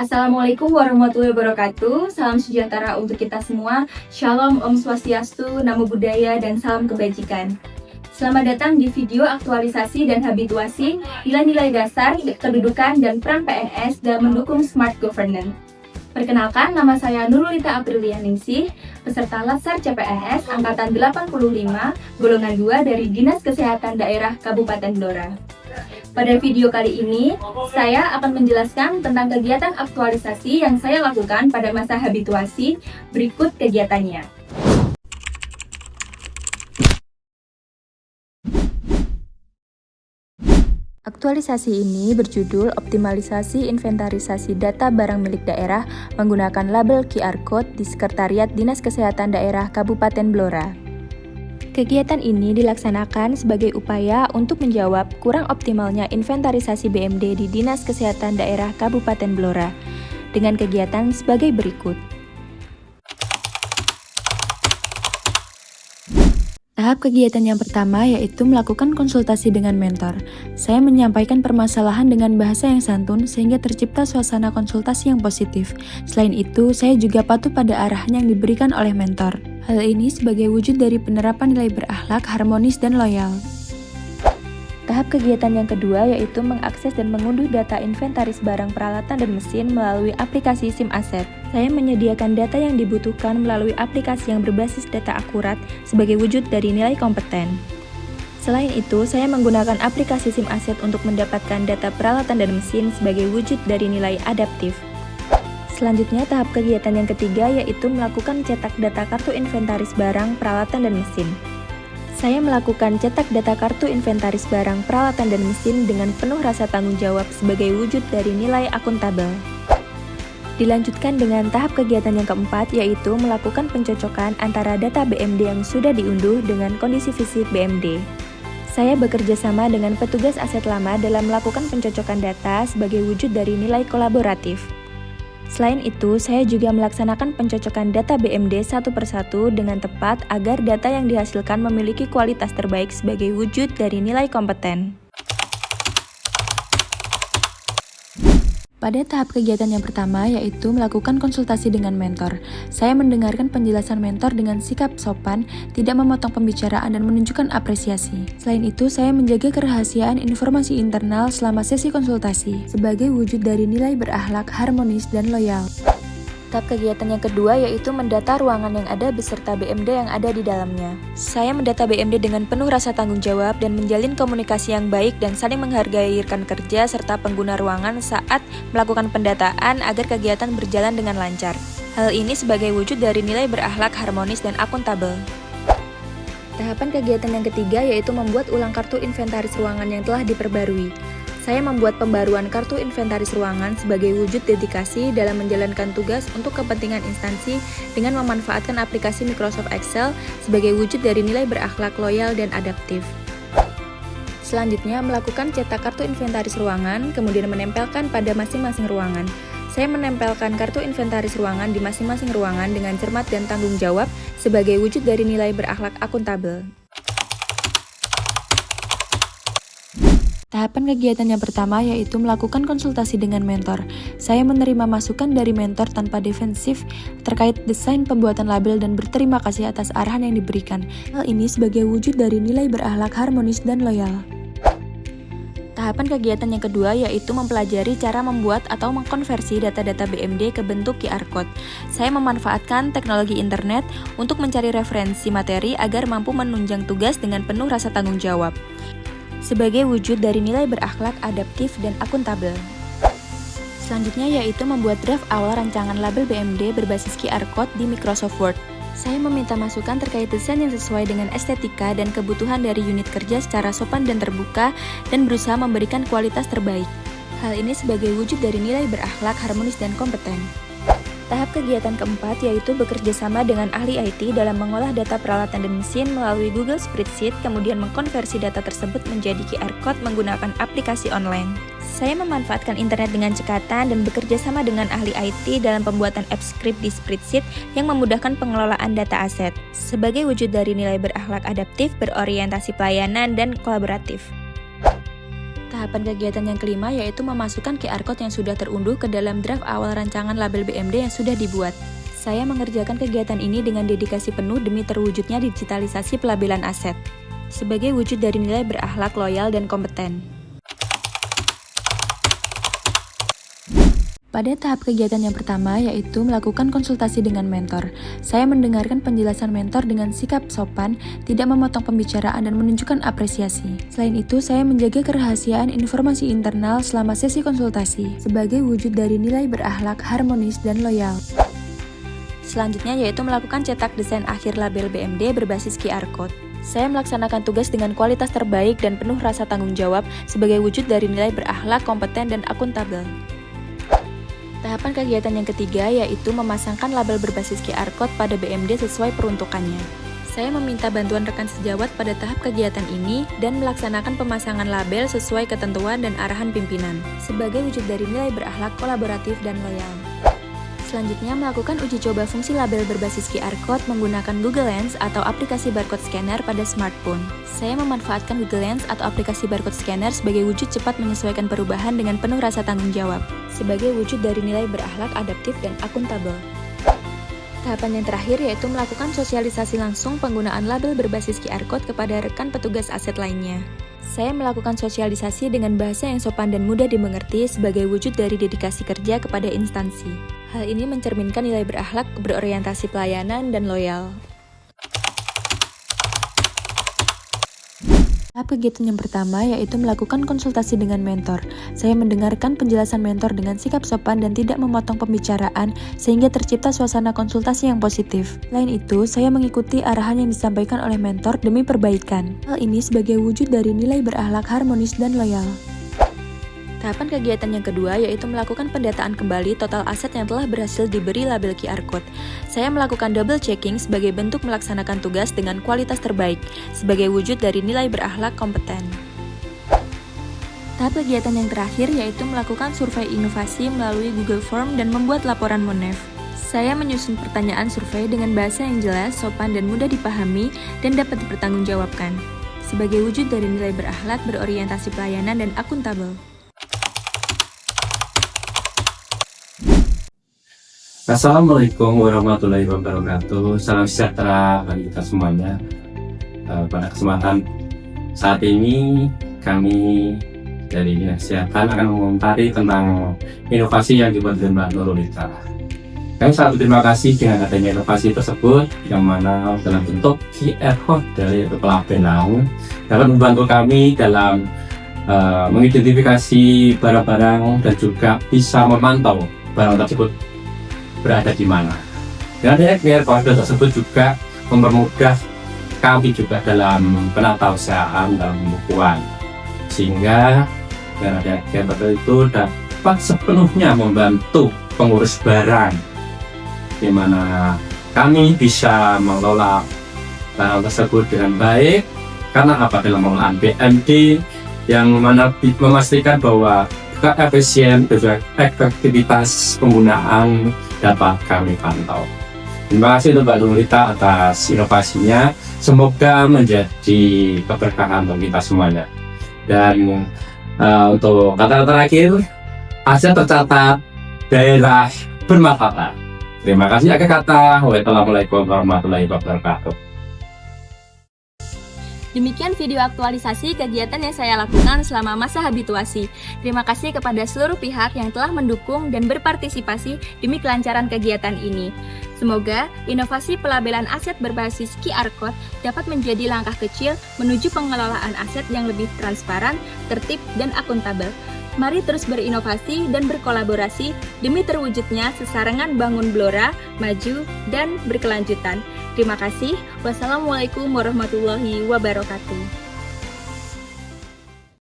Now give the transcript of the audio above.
Assalamualaikum warahmatullahi wabarakatuh. Salam sejahtera untuk kita semua. Shalom, Om Swastiastu, Namo Buddhaya, dan salam kebajikan. Selamat datang di video aktualisasi dan habituasi nilai-nilai dasar, kedudukan, dan peran PNS dalam mendukung Smart Governance. Perkenalkan, nama saya Nurulita Aprilianingsih, peserta Latsar CPNS Angkatan 85, Golongan 2 dari Dinas Kesehatan Daerah Kabupaten Blora. Pada video kali ini, saya akan menjelaskan tentang kegiatan aktualisasi yang saya lakukan pada masa habituasi. Berikut kegiatannya. Aktualisasi ini berjudul Optimalisasi Inventarisasi Data Barang Milik Daerah menggunakan label QR Code di Sekretariat Dinas Kesehatan Daerah Kabupaten Blora. Kegiatan ini dilaksanakan sebagai upaya untuk menjawab kurang optimalnya inventarisasi BMD di Dinas Kesehatan Daerah Kabupaten Blora dengan kegiatan sebagai berikut. Tahap kegiatan yang pertama yaitu melakukan konsultasi dengan mentor. Saya menyampaikan permasalahan dengan bahasa yang santun sehingga tercipta suasana konsultasi yang positif. Selain itu, saya juga patuh pada arahan yang diberikan oleh mentor. Hal ini sebagai wujud dari penerapan nilai berakhlak, harmonis, dan loyal. Tahap kegiatan yang kedua yaitu mengakses dan mengunduh data inventaris barang, peralatan, dan mesin melalui aplikasi SIM Asset. Saya menyediakan data yang dibutuhkan melalui aplikasi yang berbasis data akurat sebagai wujud dari nilai kompeten. Selain itu, saya menggunakan aplikasi SIM Asset untuk mendapatkan data peralatan dan mesin sebagai wujud dari nilai adaptif. Selanjutnya, tahap kegiatan yang ketiga yaitu melakukan cetak data kartu inventaris barang, peralatan, dan mesin. Saya melakukan cetak data kartu inventaris barang, peralatan, dan mesin dengan penuh rasa tanggung jawab sebagai wujud dari nilai akuntabel. Dilanjutkan dengan tahap kegiatan yang keempat yaitu melakukan pencocokan antara data BMD yang sudah diunduh dengan kondisi fisik BMD. Saya bekerja sama dengan petugas aset lama dalam melakukan pencocokan data sebagai wujud dari nilai kolaboratif. Selain itu, saya juga melaksanakan pencocokan data BMD satu persatu dengan tepat agar data yang dihasilkan memiliki kualitas terbaik sebagai wujud dari nilai kompeten. Pada tahap kegiatan yang pertama yaitu melakukan konsultasi dengan mentor. Saya mendengarkan penjelasan mentor dengan sikap sopan, tidak memotong pembicaraan dan menunjukkan apresiasi. Selain itu, saya menjaga kerahasiaan informasi internal selama sesi konsultasi sebagai wujud dari nilai berakhlak, harmonis, dan loyal. Tahap kegiatan yang kedua yaitu mendata ruangan yang ada beserta BMD yang ada di dalamnya. Saya mendata BMD dengan penuh rasa tanggung jawab dan menjalin komunikasi yang baik dan saling menghargai rekan kerja serta pengguna ruangan saat melakukan pendataan agar kegiatan berjalan dengan lancar. Hal ini sebagai wujud dari nilai berakhlak, harmonis, dan akuntabel. Tahapan kegiatan yang ketiga yaitu membuat ulang kartu inventaris ruangan yang telah diperbarui. Saya membuat pembaruan kartu inventaris ruangan sebagai wujud dedikasi dalam menjalankan tugas untuk kepentingan instansi dengan memanfaatkan aplikasi Microsoft Excel sebagai wujud dari nilai berakhlak, loyal, dan adaptif. Selanjutnya, melakukan cetak kartu inventaris ruangan, kemudian menempelkan pada masing-masing ruangan. Saya menempelkan kartu inventaris ruangan di masing-masing ruangan dengan cermat dan tanggung jawab sebagai wujud dari nilai berakhlak akuntabel. Tahapan kegiatan yang pertama yaitu melakukan konsultasi dengan mentor. Saya menerima masukan dari mentor tanpa defensif terkait desain pembuatan label dan berterima kasih atas arahan yang diberikan. Hal ini sebagai wujud dari nilai berakhlak, harmonis, dan loyal. Tahapan kegiatan yang kedua yaitu mempelajari cara membuat atau mengkonversi data-data BMD ke bentuk QR Code. Saya memanfaatkan teknologi internet untuk mencari referensi materi agar mampu menunjang tugas dengan penuh rasa tanggung jawab sebagai wujud dari nilai berakhlak, adaptif, dan akuntabel. Selanjutnya yaitu membuat draft awal rancangan label BMD berbasis QR Code di Microsoft Word. Saya meminta masukan terkait desain yang sesuai dengan estetika dan kebutuhan dari unit kerja secara sopan dan terbuka dan berusaha memberikan kualitas terbaik. Hal ini sebagai wujud dari nilai berakhlak, harmonis, dan kompeten. Tahap kegiatan keempat yaitu bekerja sama dengan ahli IT dalam mengolah data peralatan dan mesin melalui Google Spreadsheet, kemudian mengkonversi data tersebut menjadi QR Code menggunakan aplikasi online. Saya memanfaatkan internet dengan cekatan dan bekerja sama dengan ahli IT dalam pembuatan app script di Spreadsheet yang memudahkan pengelolaan data aset, sebagai wujud dari nilai berakhlak adaptif, berorientasi pelayanan, dan kolaboratif. Tahapan kegiatan yang kelima yaitu memasukkan QR Code yang sudah terunduh ke dalam draft awal rancangan label BMD yang sudah dibuat. Saya mengerjakan kegiatan ini dengan dedikasi penuh demi terwujudnya digitalisasi pelabelan aset, sebagai wujud dari nilai berakhlak, loyal, dan kompeten. Pada tahap kegiatan yang pertama yaitu melakukan konsultasi dengan mentor. Saya mendengarkan penjelasan mentor dengan sikap sopan, tidak memotong pembicaraan dan menunjukkan apresiasi. Selain itu, saya menjaga kerahasiaan informasi internal selama sesi konsultasi, sebagai wujud dari nilai berakhlak, harmonis, dan loyal. Selanjutnya yaitu melakukan cetak desain akhir label BMD berbasis QR Code. Saya melaksanakan tugas dengan kualitas terbaik dan penuh rasa tanggung jawab sebagai wujud dari nilai berakhlak, kompeten, dan akuntabel. Tahapan kegiatan yang ketiga yaitu memasangkan label berbasis QR Code pada BMD sesuai peruntukannya. Saya meminta bantuan rekan sejawat pada tahap kegiatan ini dan melaksanakan pemasangan label sesuai ketentuan dan arahan pimpinan, sebagai wujud dari nilai berakhlak, kolaboratif, dan loyal. Selanjutnya, melakukan uji coba fungsi label berbasis QR Code menggunakan Google Lens atau aplikasi barcode scanner pada smartphone. Saya memanfaatkan Google Lens atau aplikasi barcode scanner sebagai wujud cepat menyesuaikan perubahan dengan penuh rasa tanggung jawab, sebagai wujud dari nilai berakhlak, adaptif, dan akuntabel. Tahapan yang terakhir yaitu melakukan sosialisasi langsung penggunaan label berbasis QR Code kepada rekan petugas aset lainnya. Saya melakukan sosialisasi dengan bahasa yang sopan dan mudah dimengerti sebagai wujud dari dedikasi kerja kepada instansi. Hal ini mencerminkan nilai berakhlak, berorientasi pelayanan, dan loyal. Tahap kegiatan yang pertama yaitu melakukan konsultasi dengan mentor. Saya mendengarkan penjelasan mentor dengan sikap sopan dan tidak memotong pembicaraan sehingga tercipta suasana konsultasi yang positif. Selain itu, saya mengikuti arahan yang disampaikan oleh mentor demi perbaikan. Hal ini sebagai wujud dari nilai berakhlak, harmonis, dan loyal. Tahapan kegiatan yang kedua yaitu melakukan pendataan kembali total aset yang telah berhasil diberi label QR Code. Saya melakukan double checking sebagai bentuk melaksanakan tugas dengan kualitas terbaik, sebagai wujud dari nilai berakhlak, kompeten. Tahap kegiatan yang terakhir yaitu melakukan survei inovasi melalui Google Form dan membuat laporan Monef. Saya menyusun pertanyaan survei dengan bahasa yang jelas, sopan, dan mudah dipahami dan dapat dipertanggungjawabkan, sebagai wujud dari nilai berakhlak, berorientasi pelayanan, dan akuntabel. Assalamualaikum warahmatullahi wabarakatuh. Salam sejahtera bagi kita semuanya. Pada kesempatan saat ini kami dari Dinas Kesehatan akan mengomentari tentang inovasi yang dibuat oleh Mbak Nurulita. Kami sangat berterima kasih dengan adanya inovasi tersebut, yang mana dalam bentuk QR Code dari pelabelan dapat membantu kami dalam mengidentifikasi barang-barang dan juga bisa memantau barang tersebut berada di mana. Dan adanya QR Code tersebut juga mempermudah kami juga dalam penatausahaan dalam pembukuan, sehingga dengan adanya QR Code itu dapat sepenuhnya membantu pengurus barang, di mana kami bisa mengelola barang tersebut dengan baik. Karena apa? Dalam pengelolaan BMD yang mana memastikan bahwa efisien dan efektivitas penggunaan dapat kami pantau. Terima kasih untuk Mbak Nurulita atas inovasinya. Semoga menjadi keberkahan untuk kita semuanya. Dan untuk kata terakhir, aset tercatat, daerah bermartabat. Terima kasih. Akhir kata, wassalamualaikum warahmatullahi wabarakatuh. Demikian video aktualisasi kegiatan yang saya lakukan selama masa habituasi. Terima kasih kepada seluruh pihak yang telah mendukung dan berpartisipasi demi kelancaran kegiatan ini. Semoga inovasi pelabelan aset berbasis QR Code dapat menjadi langkah kecil menuju pengelolaan aset yang lebih transparan, tertib, dan akuntabel. Mari terus berinovasi dan berkolaborasi demi terwujudnya sesarengan bangun Blora, maju, dan berkelanjutan. Terima kasih. Wassalamualaikum warahmatullahi wabarakatuh.